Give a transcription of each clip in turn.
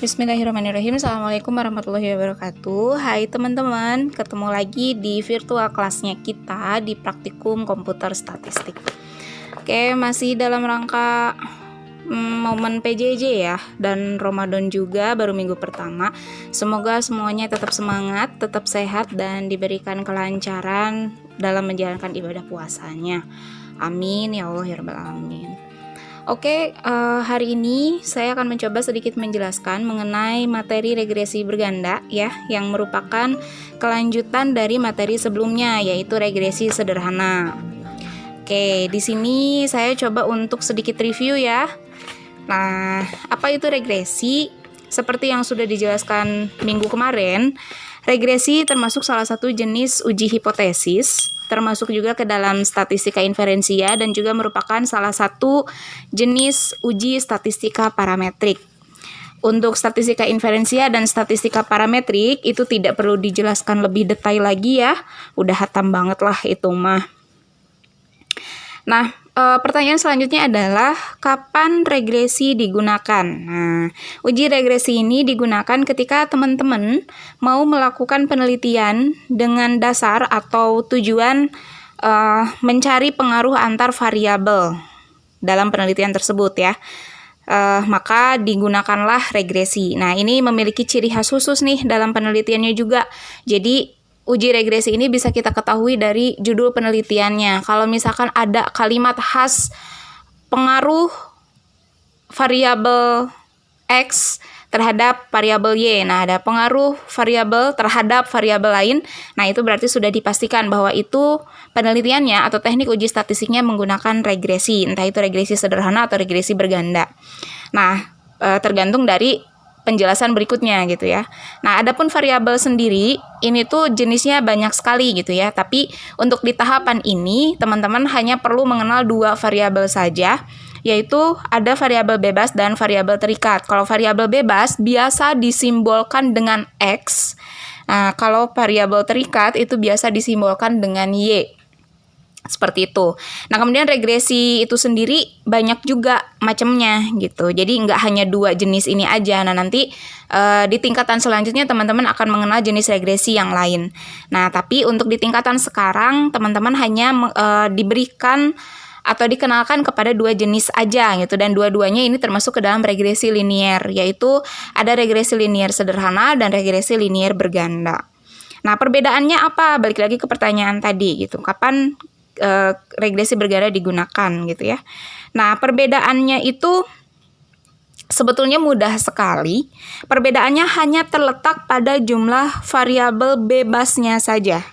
Bismillahirrahmanirrahim. Assalamualaikum warahmatullahi wabarakatuh. Hai teman-teman, ketemu lagi di virtual kelasnya kita di praktikum komputer statistik. Oke, masih dalam rangka momen PJJ ya, dan Ramadan juga baru minggu pertama. Semoga semuanya tetap semangat, tetap sehat, dan diberikan kelancaran dalam menjalankan ibadah puasanya. Amin ya Allah ya Rabbal Alamin. Oke, hari ini saya akan mencoba sedikit menjelaskan mengenai materi regresi berganda ya, yang merupakan kelanjutan dari materi sebelumnya, yaitu regresi sederhana. Oke, di sini saya coba untuk sedikit review ya. Nah, apa itu regresi? Seperti yang sudah dijelaskan minggu kemarin, regresi termasuk salah satu jenis uji hipotesis, termasuk juga ke dalam statistika inferensia dan juga merupakan salah satu jenis uji statistika parametrik. Untuk statistika inferensia dan statistika parametrik itu tidak perlu dijelaskan lebih detail lagi ya, udah hatam banget lah itu mah. Nah, pertanyaan selanjutnya adalah kapan regresi digunakan? Nah, uji regresi ini digunakan ketika teman-teman mau melakukan penelitian dengan dasar atau tujuan mencari pengaruh antar variabel dalam penelitian tersebut ya. Maka digunakanlah regresi. Nah, ini memiliki ciri khas khusus nih dalam penelitiannya juga. Jadi uji regresi ini bisa kita ketahui dari judul penelitiannya. Kalau misalkan ada kalimat khas pengaruh variabel X terhadap variabel Y. Nah, ada pengaruh variabel terhadap variabel lain. Nah, itu berarti sudah dipastikan bahwa itu penelitiannya atau teknik uji statistiknya menggunakan regresi. Entah itu regresi sederhana atau regresi berganda. Nah, tergantung dari penjelasan berikutnya gitu ya. Nah, adapun variabel sendiri ini tuh jenisnya banyak sekali gitu ya. Tapi untuk di tahapan ini teman-teman hanya perlu mengenal dua variabel saja, yaitu ada variabel bebas dan variabel terikat. Kalau variabel bebas biasa disimbolkan dengan X. Nah, kalau variabel terikat itu biasa disimbolkan dengan Y. Seperti itu. Nah, kemudian regresi itu sendiri banyak juga macamnya gitu. Jadi nggak hanya dua jenis ini aja. Nah, nanti di tingkatan selanjutnya teman-teman akan mengenal jenis regresi yang lain. Nah, tapi untuk di tingkatan sekarang teman-teman hanya diberikan atau dikenalkan kepada dua jenis aja gitu, dan dua-duanya ini termasuk ke dalam regresi linier, yaitu ada regresi linier sederhana dan regresi linier berganda. Nah, perbedaannya apa? Balik lagi ke pertanyaan tadi gitu. Kapan regresi berganda digunakan gitu ya. Nah, perbedaannya itu sebetulnya mudah sekali. Perbedaannya hanya terletak pada jumlah variabel bebasnya saja.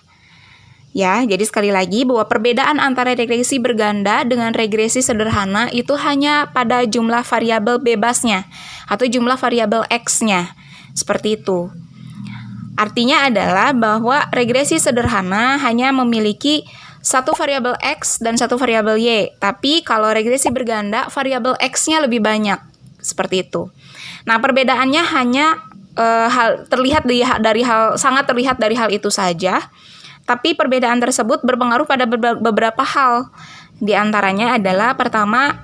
Ya, jadi sekali lagi bahwa perbedaan antara regresi berganda dengan regresi sederhana itu hanya pada jumlah variabel bebasnya atau jumlah variabel X-nya. Seperti itu. Artinya adalah bahwa regresi sederhana hanya memiliki satu variabel X dan satu variabel Y. Tapi kalau regresi berganda, variabel X-nya lebih banyak. Seperti itu. Nah, perbedaannya hanya sangat terlihat dari hal itu saja. Tapi perbedaan tersebut berpengaruh pada beberapa hal. Di antaranya adalah pertama,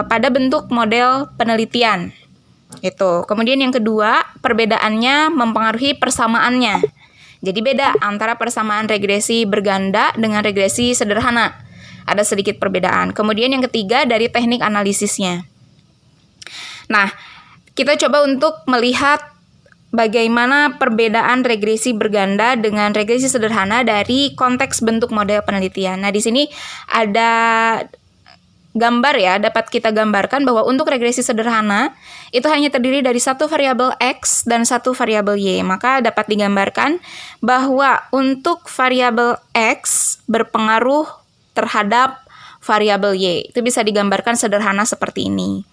pada bentuk model penelitian. Itu. Kemudian yang kedua, perbedaannya mempengaruhi persamaannya. Jadi beda antara persamaan regresi berganda dengan regresi sederhana. Ada sedikit perbedaan. Kemudian yang ketiga dari teknik analisisnya. Nah, kita coba untuk melihat bagaimana perbedaan regresi berganda dengan regresi sederhana dari konteks bentuk model penelitian. Nah, di sini ada gambar ya, dapat kita gambarkan bahwa untuk regresi sederhana itu hanya terdiri dari satu variabel X dan satu variabel Y. Maka dapat digambarkan bahwa untuk variabel X berpengaruh terhadap variabel Y. Itu bisa digambarkan sederhana seperti ini.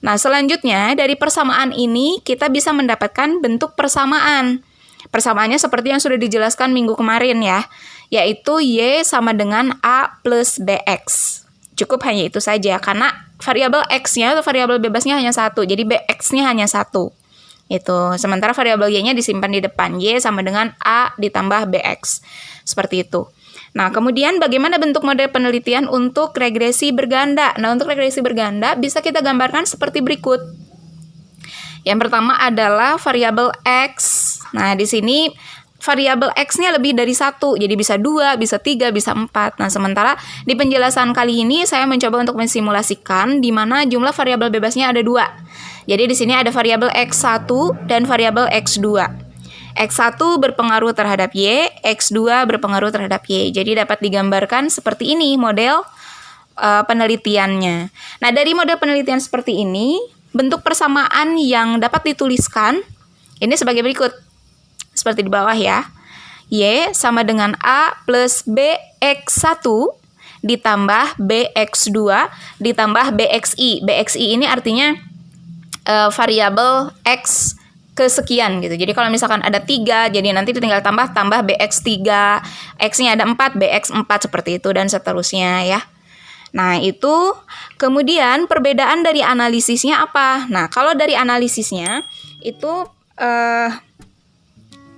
Nah, selanjutnya dari persamaan ini kita bisa mendapatkan bentuk persamaan. Persamaannya seperti yang sudah dijelaskan minggu kemarin ya, yaitu Y sama dengan A plus BX. Cukup hanya itu saja, karena variabel X-nya atau variabel bebasnya hanya satu, jadi BX-nya hanya satu. Itu. Sementara variabel Y-nya disimpan di depan, Y sama dengan A ditambah BX. Seperti itu. Nah, kemudian bagaimana bentuk model penelitian untuk regresi berganda? Nah, untuk regresi berganda bisa kita gambarkan seperti berikut. Yang pertama adalah variabel X. Nah, di sini variabel X-nya lebih dari 1, jadi bisa 2, bisa 3, bisa 4. Nah, sementara di penjelasan kali ini saya mencoba untuk mensimulasikan di mana jumlah variabel bebasnya ada 2. Jadi di sini ada variabel X1 dan variabel X2. X1 berpengaruh terhadap Y, X2 berpengaruh terhadap Y. Jadi dapat digambarkan seperti ini model penelitiannya. Nah, dari model penelitian seperti ini, bentuk persamaan yang dapat dituliskan ini sebagai berikut. Seperti di bawah ya. Y sama dengan A plus BX1 ditambah BX2 ditambah BXI. BXI ini artinya variabel X kesekian gitu. Jadi kalau misalkan ada 3, jadi nanti tinggal tambah BX3, X-nya ada 4, BX4 seperti itu dan seterusnya ya. Nah, itu kemudian perbedaan dari analisisnya apa? Nah, kalau dari analisisnya itu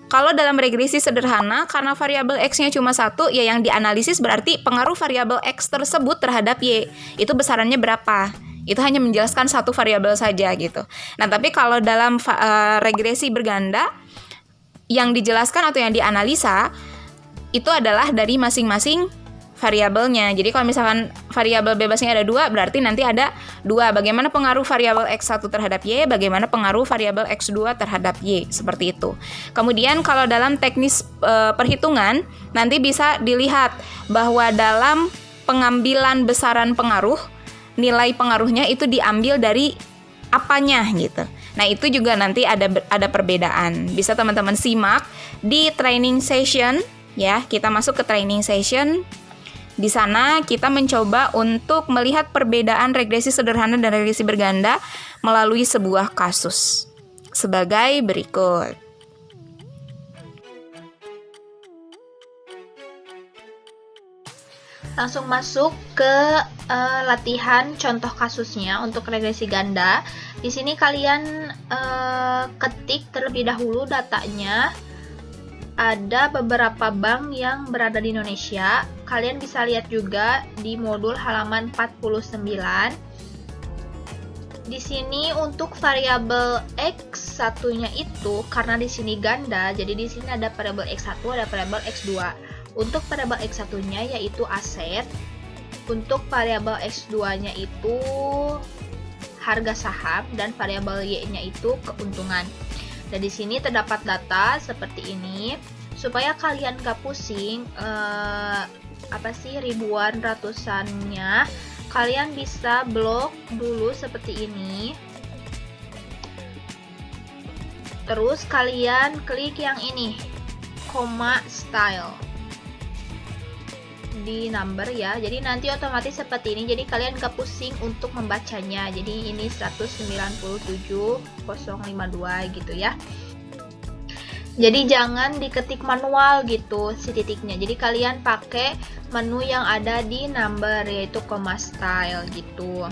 kalau dalam regresi sederhana karena variabel X-nya cuma 1, ya yang dianalisis berarti pengaruh variabel X tersebut terhadap Y. Itu besarannya berapa? Itu hanya menjelaskan satu variabel saja gitu. Nah, tapi kalau dalam regresi berganda yang dijelaskan atau yang dianalisa itu adalah dari masing-masing variabelnya. Jadi kalau misalkan variabel bebasnya ada 2, berarti nanti ada 2. Bagaimana pengaruh variabel X1 terhadap Y, bagaimana pengaruh variabel X2 terhadap Y, seperti itu. Kemudian kalau dalam teknis perhitungan, nanti bisa dilihat bahwa dalam pengambilan besaran pengaruh, nilai pengaruhnya itu diambil dari apanya gitu. Nah, itu juga nanti ada perbedaan. Bisa teman-teman simak di training session ya. Kita masuk ke training session. Di sana kita mencoba untuk melihat perbedaan regresi sederhana dan regresi berganda melalui sebuah kasus. Sebagai berikut. Langsung masuk ke latihan contoh kasusnya untuk regresi ganda. Di sini kalian ketik terlebih dahulu datanya. Ada beberapa bank yang berada di Indonesia. Kalian bisa lihat juga di modul halaman 49. Di sini untuk variabel X satunya itu karena di sini ganda, jadi di sini ada variabel X1, ada variabel X2. Untuk variabel X1-nya yaitu aset. Untuk variabel X2-nya itu harga saham dan variabel Y-nya itu keuntungan. Dan di sini terdapat data seperti ini supaya kalian gak pusing ribuan ratusannya, kalian bisa blok dulu seperti ini. Terus kalian klik yang ini, comma style di number ya. Jadi nanti otomatis seperti ini. Jadi kalian gak pusing untuk membacanya. Jadi ini 197.052 gitu ya. Jadi jangan diketik manual gitu si titiknya. Jadi kalian pakai menu yang ada di number yaitu comma style gitu.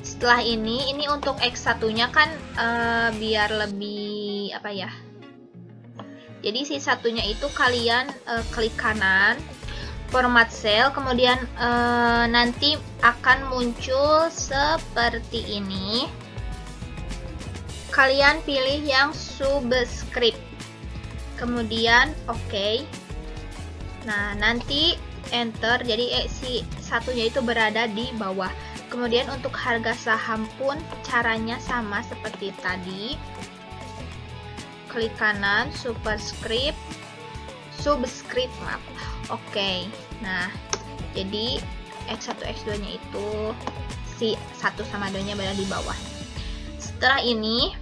Setelah ini untuk X1-nya kan biar lebih jadi si satunya itu kalian klik kanan, format cell, kemudian nanti akan muncul seperti ini. Kalian pilih yang subscript, kemudian oke. Nah, nanti enter, jadi si satunya itu berada di bawah. Kemudian untuk harga saham pun caranya sama seperti tadi. Klik kanan, subscript, Oke. Nah, jadi X1, X2-nya itu si 1 sama 2-nya berada di bawah. Setelah ini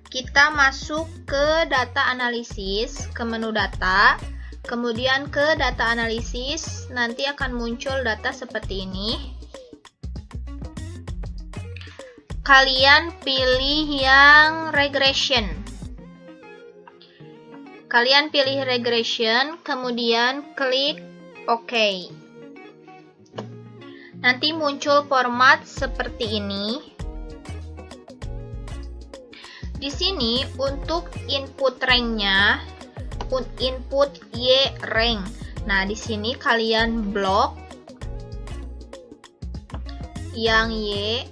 kita masuk ke data analisis, ke menu data, kemudian ke data analisis, nanti akan muncul data seperti ini. Kalian pilih yang regression. Kalian pilih regression, kemudian klik OK. Nanti muncul format seperti ini. Di sini untuk input rank-nya input Y rank. Nah, di sini kalian blok yang Y.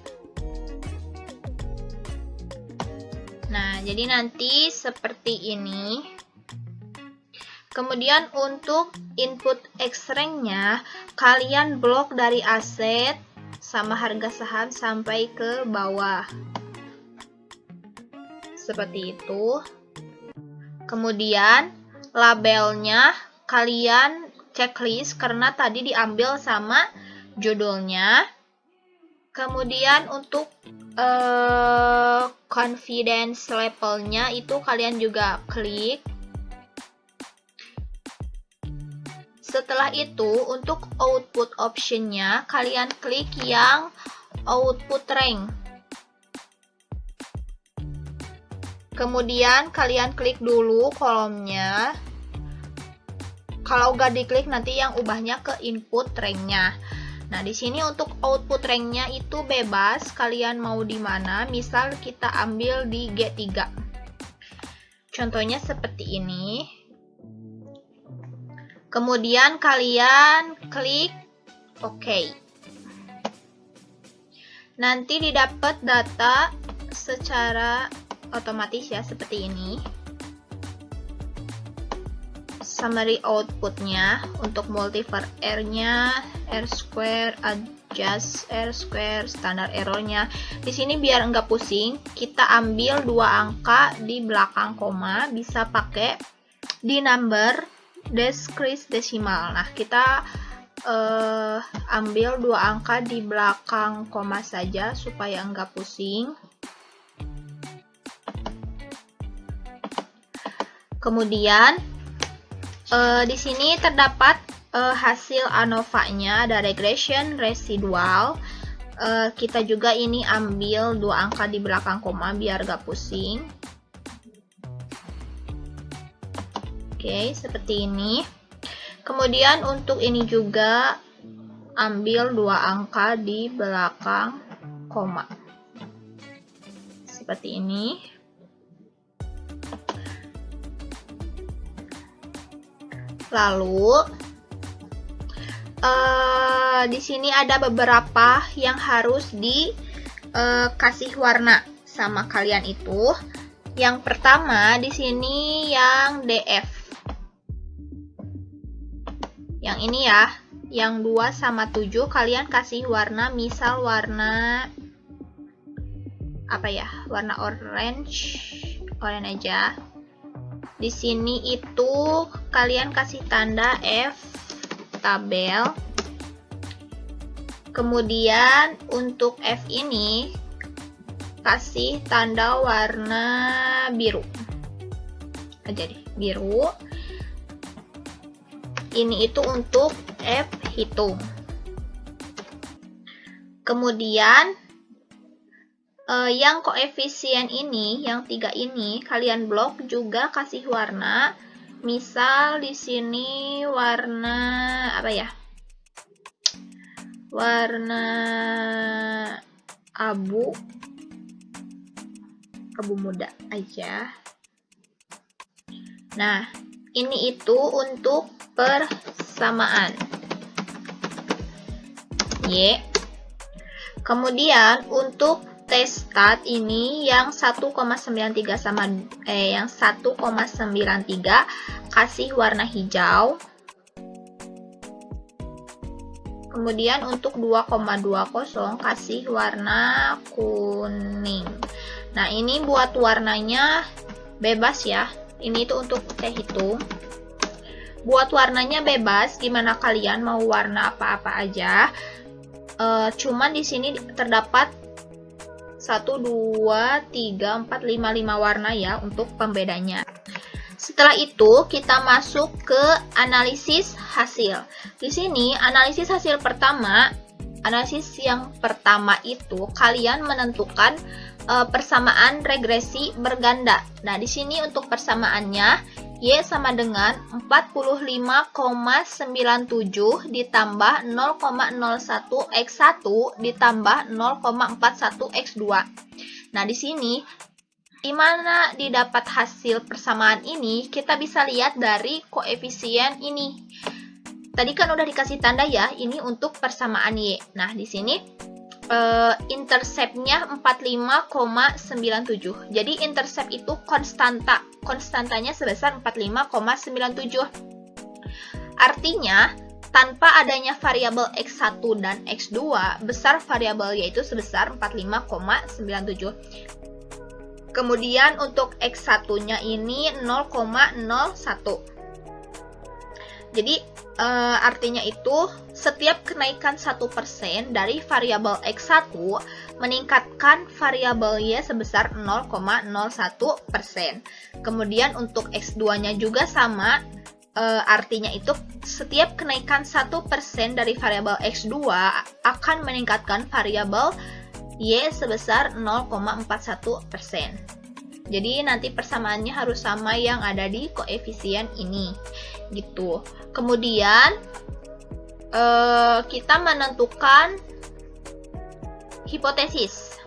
Nah, jadi nanti seperti ini. Kemudian untuk input X rank-nya, kalian blok dari aset sama harga saham sampai ke bawah. Seperti itu. Kemudian labelnya kalian checklist karena tadi diambil sama judulnya. Kemudian untuk confidence levelnya itu kalian juga klik. Setelah itu, untuk output optionnya, kalian klik yang output rank. Kemudian, kalian klik dulu kolomnya. Kalau nggak diklik, nanti yang ubahnya ke input rank-nya. Nah, di sini untuk output rank-nya itu bebas. Kalian mau di mana? Misal kita ambil di G3. Contohnya seperti ini. Kemudian kalian klik OK. Nanti didapat data secara otomatis ya, seperti ini. Summary outputnya untuk multivar R-nya, R square, adjust R square, standar error-nya. Di sini biar nggak pusing, kita ambil 2 angka di belakang koma, bisa pakai di number decrease desimal. Nah, kita ambil 2 angka di belakang koma saja supaya enggak pusing. Kemudian di sini terdapat hasil ANOVA-nya, ada regression, residual. Kita juga ini ambil 2 angka di belakang koma biar enggak pusing. Oke, seperti ini. Kemudian untuk ini juga ambil 2 angka di belakang koma. Seperti ini. Lalu di sini ada beberapa yang harus dikasih warna sama kalian itu. Yang pertama di sini yang DF. Yang ini ya, yang 2 sama 7 kalian kasih warna, misal warna apa ya? Warna orange aja. Di sini itu kalian kasih tanda F tabel. Kemudian untuk F ini kasih tanda warna biru. Aja deh, biru. Ini itu untuk F hitung. Kemudian yang koefisien ini, yang 3 ini, kalian blok juga kasih warna. Misal di sini warna apa ya? Warna abu muda aja. Nah, ini itu untuk persamaan Y. Kemudian untuk T-stat ini yang 1,93 sama yang 1,93 kasih warna hijau. Kemudian untuk 2,20 kasih warna kuning. Nah, ini buat warnanya bebas ya. Ini itu untuk T hitung. Buat warnanya bebas, gimana kalian mau warna apa-apa aja. Cuman di sini terdapat 1, 2, 3, 4, 5 warna ya untuk pembedanya. Setelah itu kita masuk ke analisis hasil. Di sini analisis hasil pertama, analisis yang pertama itu kalian menentukan persamaan regresi berganda. Nah, di sini untuk persamaannya Y sama dengan 45,97 ditambah 0,01 X1 ditambah 0,41 X2. Nah, di sini Gimana didapat hasil persamaan ini? Kita bisa lihat dari koefisien ini. Tadi kan udah dikasih tanda ya, ini untuk persamaan Y. Nah, di sini interceptnya 45,97. Jadi intercept itu konstantanya sebesar 45,97. Artinya tanpa adanya variabel X1 dan X2, besar variabel Y itu sebesar 45,97. Kemudian untuk X1-nya ini 0,01. Jadi artinya itu setiap kenaikan 1% dari variabel X1 meningkatkan variabel Y sebesar 0,01%. Kemudian untuk X2-nya juga sama, artinya itu setiap kenaikan 1% dari variabel X2 akan meningkatkan variabel Y sebesar 0,41%. Jadi nanti persamaannya harus sama yang ada di koefisien ini, gitu. Kemudian kita menentukan hipotesis.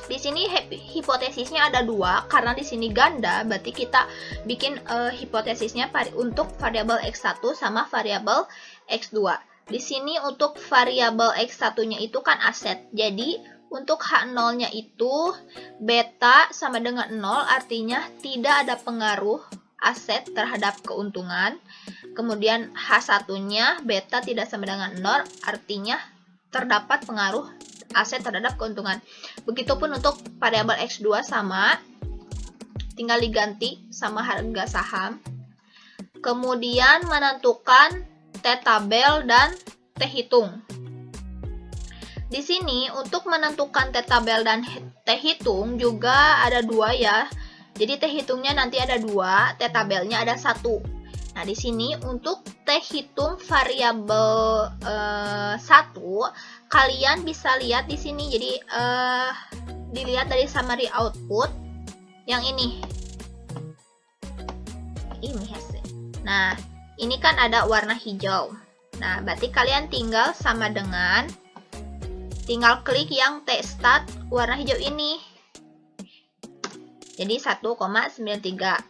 Di sini hipotesisnya ada 2 karena di sini ganda, berarti kita bikin hipotesisnya untuk variabel X1 sama variabel X2. Di sini untuk variabel X1-nya itu kan aset. Jadi untuk H0-nya itu beta sama dengan 0, artinya tidak ada pengaruh aset terhadap keuntungan. Kemudian H1-nya beta tidak sama dengan 0, artinya terdapat pengaruh aset terhadap keuntungan. Begitupun untuk variabel X2 sama, tinggal diganti sama harga saham. Kemudian menentukan T-tabel dan T-hitung. Di sini untuk menentukan T-tabel dan T-hitung juga ada 2 ya. Jadi T-hitungnya nanti ada 2, T-tabelnya ada 1. Nah, di sini untuk T-hitung variabel 1, kalian bisa lihat di sini. Jadi dilihat dari summary output yang ini. Ini hasil. Nah, ini kan ada warna hijau. Nah, berarti kalian tinggal klik yang T-stat warna hijau ini. Jadi 1,93.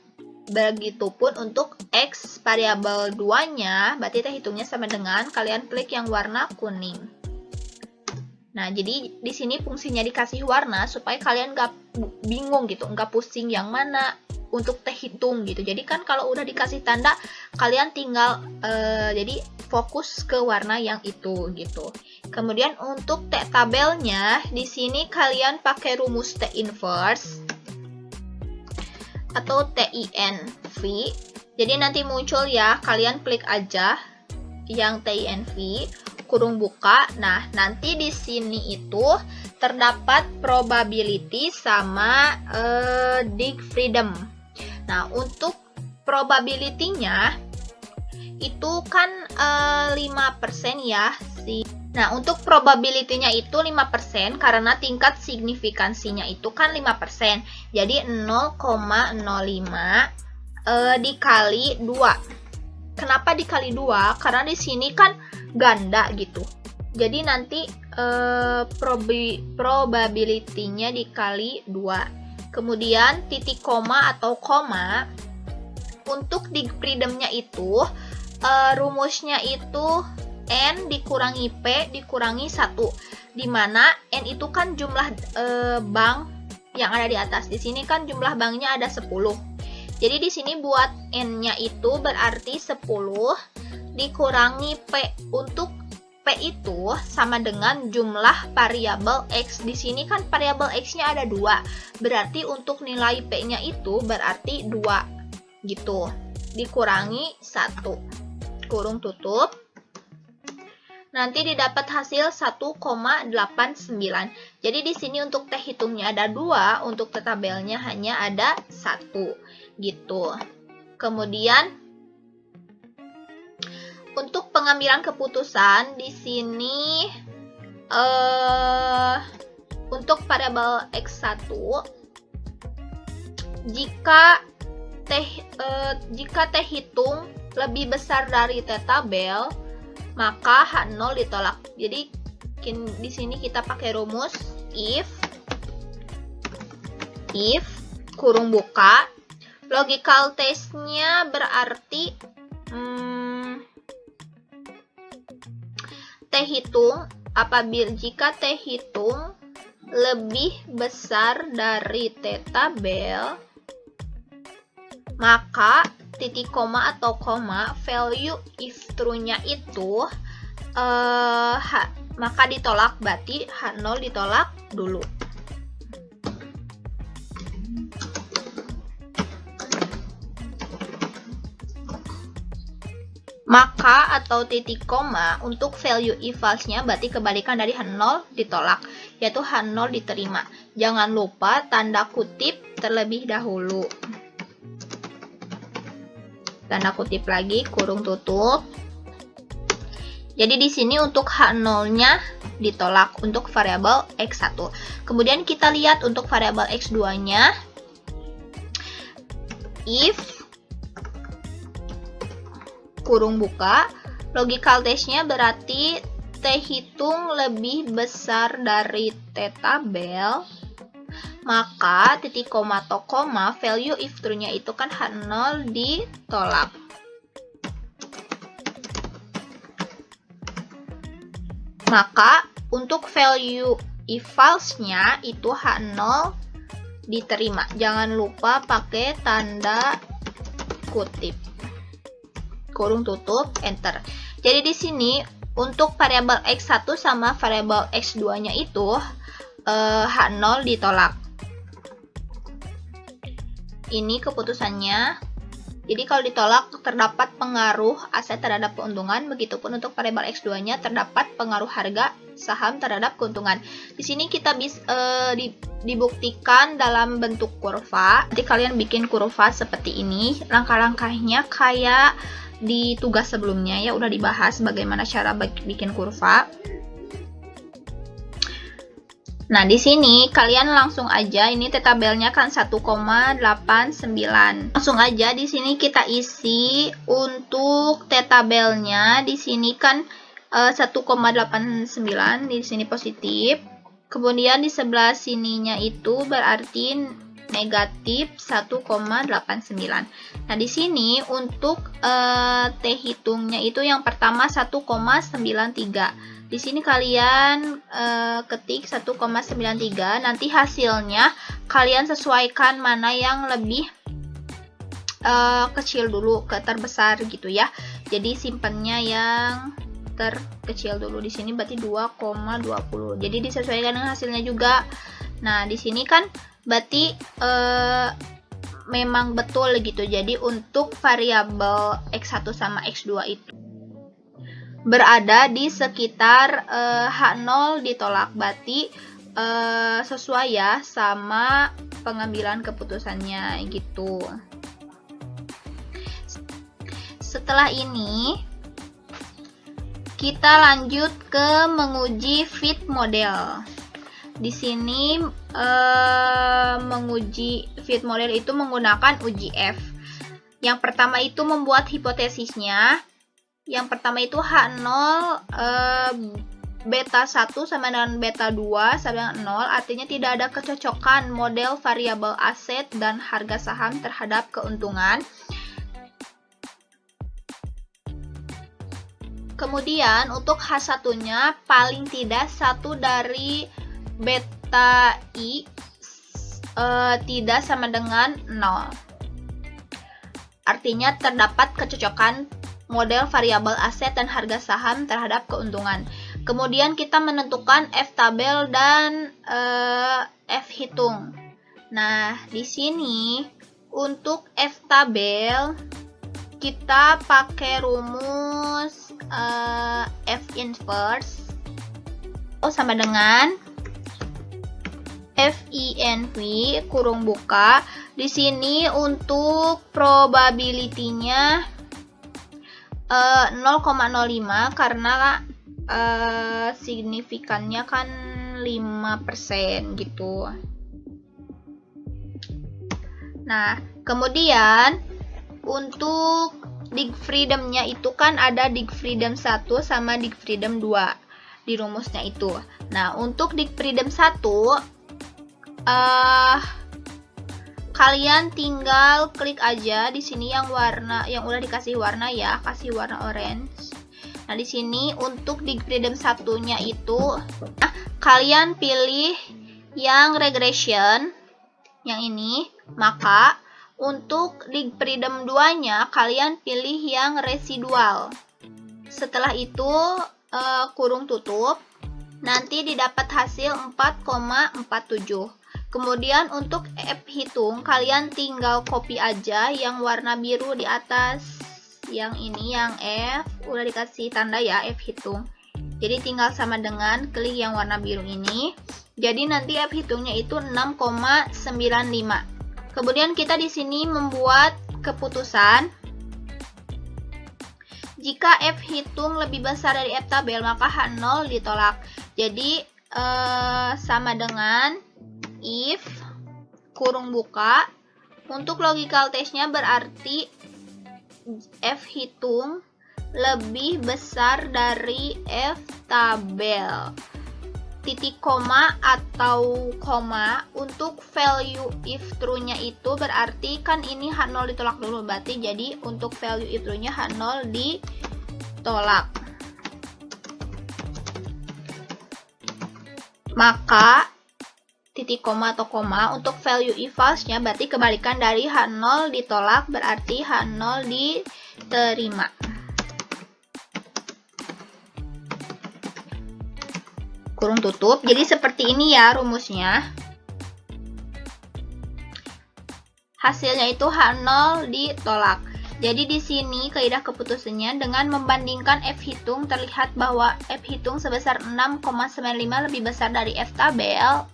Begitupun untuk X variabel 2-nya, berarti T-hitungnya sama dengan kalian klik yang warna kuning. Nah, jadi di sini fungsinya dikasih warna supaya kalian nggak bingung gitu, nggak pusing yang mana untuk T-hitung gitu. Jadi kan kalau udah dikasih tanda, kalian tinggal jadi fokus ke warna yang itu gitu. Kemudian untuk T-tabelnya, di sini kalian pakai rumus T-inverse atau TINV. Jadi nanti muncul ya, kalian klik aja yang TINV, kurung buka. Nah, nanti di sini itu terdapat probability sama dig freedom. Nah, untuk probability-nya itu kan 5% ya. Nah, untuk probability-nya itu 5% karena tingkat signifikansinya itu kan 5%. Jadi 0,05 dikali 2. Kenapa dikali 2? Karena di sini kan ganda gitu. Jadi nanti probability-nya dikali 2. Kemudian titik koma atau koma untuk dig freedom-nya itu rumusnya itu N dikurangi P dikurangi 1, dimana N itu kan jumlah bank yang ada di atas. Di sini kan jumlah banknya ada 10. Jadi di sini buat N-nya itu berarti 10 dikurangi P. Untuk P itu sama dengan jumlah variabel X. Di sini kan variabel X-nya ada 2. Berarti untuk nilai P-nya itu berarti 2 gitu. Dikurangi 1. Kurung tutup. Nanti didapat hasil 1,89. Jadi di sini untuk T-hitungnya ada 2, untuk T-tabelnya hanya ada 1 gitu. Kemudian untuk pengambilan keputusan di sini untuk variabel X1 jika T-hitung lebih besar dari T-tabel, maka H0 ditolak. Jadi di sini kita pakai rumus if if kurung buka, logical test-nya berarti T hitung apabila jika T hitung lebih besar dari T tabel, maka titik koma atau koma value if true-nya itu maka ditolak, berarti H0 ditolak dulu. Maka atau titik koma untuk value if false-nya berarti kebalikan dari H0 ditolak, yaitu H0 diterima. Jangan lupa tanda kutip terlebih dahulu. Tanda kutip lagi, kurung tutup. Jadi di sini untuk H0-nya ditolak untuk variabel X1. Kemudian kita lihat untuk variabel X2-nya. If kurung buka, logical test-nya berarti T hitung lebih besar dari T tabel, maka titik koma atau koma value if true-nya itu kan H0 ditolak. Maka untuk value if false-nya itu H0 diterima. Jangan lupa pakai tanda kutip. Kurung tutup, enter. Jadi di sini untuk variabel X1 sama variabel X2-nya itu H0 ditolak. Ini keputusannya. Jadi kalau ditolak terdapat pengaruh aset terhadap keuntungan, begitupun untuk variabel X2-nya terdapat pengaruh harga saham terhadap keuntungan. Di sini kita bisa dibuktikan dalam bentuk kurva. Nanti kalian bikin kurva seperti ini. Langkah-langkahnya kayak di tugas sebelumnya ya, udah dibahas bagaimana cara bikin kurva. Nah, di sini kalian langsung aja, ini T tabelnya kan 1,89. Langsung aja di sini kita isi untuk T tabelnya. Di sini kan 1,89, di sini positif. Kemudian di sebelah sininya itu berarti negatif 1,89. Nah, di sini untuk T hitungnya itu yang pertama 1,93. Di sini kalian ketik 1,93, nanti hasilnya kalian sesuaikan mana yang lebih kecil dulu ke terbesar gitu ya. Jadi simpennya yang terkecil dulu. Di sini berarti 2,20. Jadi disesuaikan dengan hasilnya juga. Nah, di sini kan berarti memang betul gitu. Jadi untuk variabel X1 sama X2 itu berada di sekitar H0 ditolak, berarti sesuai ya sama pengambilan keputusannya gitu. Setelah ini kita lanjut ke menguji fit model. Di sini menguji fit model itu menggunakan uji F. Yang pertama itu membuat hipotesisnya. Yang pertama itu H0 beta 1 sama dengan beta 2 sama dengan 0, artinya tidak ada kecocokan model variabel aset dan harga saham terhadap keuntungan. Kemudian untuk H1-nya paling tidak satu dari beta I tidak sama dengan 0. Artinya terdapat kecocokan model variabel aset dan harga saham terhadap keuntungan. Kemudian kita menentukan F tabel dan F hitung. Nah, di sini untuk F tabel kita pakai rumus F inverse sama dengan FINV kurung buka. Di sini untuk probability-nya 0,05 karena signifikannya kan 5% gitu. Nah, kemudian untuk dig freedom-nya itu kan ada dig freedom 1 sama dig freedom 2 di rumusnya itu. Nah, untuk dig freedom 1 kalian tinggal klik aja di sini yang warna yang udah dikasih warna ya, kasih warna orange. Nah, di sini untuk Digpridem satunya itu kalian pilih yang regression yang ini, maka untuk Digpridem 2-nya kalian pilih yang residual. Setelah itu kurung tutup, nanti didapat hasil 4,47. Kemudian untuk F hitung, kalian tinggal copy aja yang warna biru di atas yang ini, yang F, udah dikasih tanda ya, F hitung. Jadi tinggal sama dengan klik yang warna biru ini. Jadi nanti F hitungnya itu 6,95. Kemudian kita di sini membuat keputusan. Jika F hitung lebih besar dari F tabel, maka H0 ditolak. Jadi sama dengan if kurung buka, untuk logical test-nya berarti F hitung lebih besar dari F tabel. Titik koma atau koma untuk value if true-nya itu berarti kan ini H0 ditolak dulu, berarti jadi untuk value if true-nya H0 ditolak. Maka titik koma atau koma untuk value if false-nya berarti kebalikan dari H0 ditolak, berarti H0 diterima. Kurung tutup. Jadi seperti ini ya rumusnya. Hasilnya itu H0 ditolak. Jadi di sini kaidah keputusannya dengan membandingkan F hitung terlihat bahwa F hitung sebesar 6,95 lebih besar dari F tabel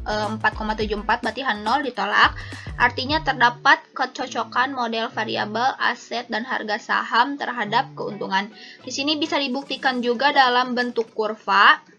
4,74, berarti H0 ditolak. Artinya terdapat kecocokan model variabel aset dan harga saham terhadap keuntungan. Di sini bisa dibuktikan juga dalam bentuk kurva.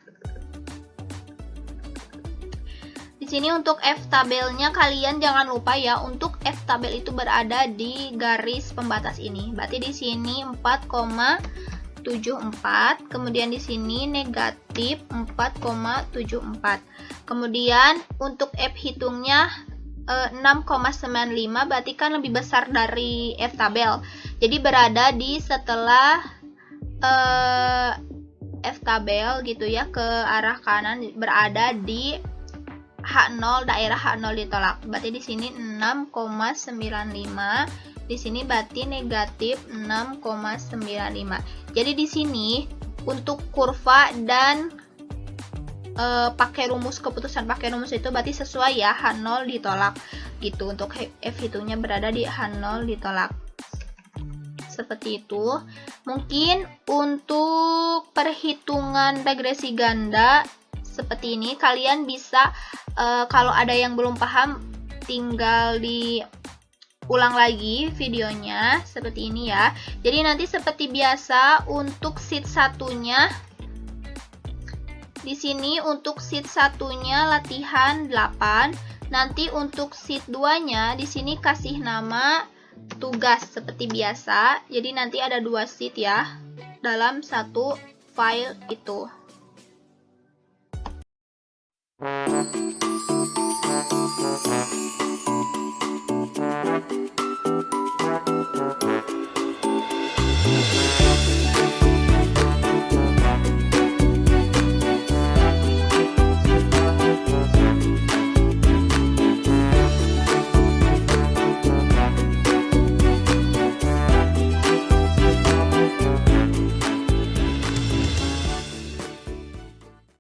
Di sini untuk F tabelnya kalian jangan lupa ya, untuk F tabel itu berada di garis pembatas ini. Berarti di sini 4,74, kemudian di sini negatif 4,74. Kemudian untuk F hitungnya 6,95, berarti kan lebih besar dari F tabel. Jadi berada di setelah F tabel gitu ya, ke arah kanan, berada di H0, daerah H0 ditolak. Berarti di sini 6,95, di sini berarti negatif 6,95. Jadi di sini untuk kurva dan pakai rumus keputusan pakai rumus itu berarti sesuai ya, H0 ditolak gitu. Untuk F hitungnya berada di H0 ditolak. Seperti itu. Mungkin untuk perhitungan regresi ganda seperti ini kalian bisa kalau ada yang belum paham tinggal diulang lagi videonya seperti ini ya. Jadi nanti seperti biasa untuk sheet satunya di sini, untuk sheet satunya latihan 8. Nanti untuk sheet 2-nya di sini kasih nama tugas seperti biasa. Jadi nanti ada 2 sheet ya dalam satu file itu.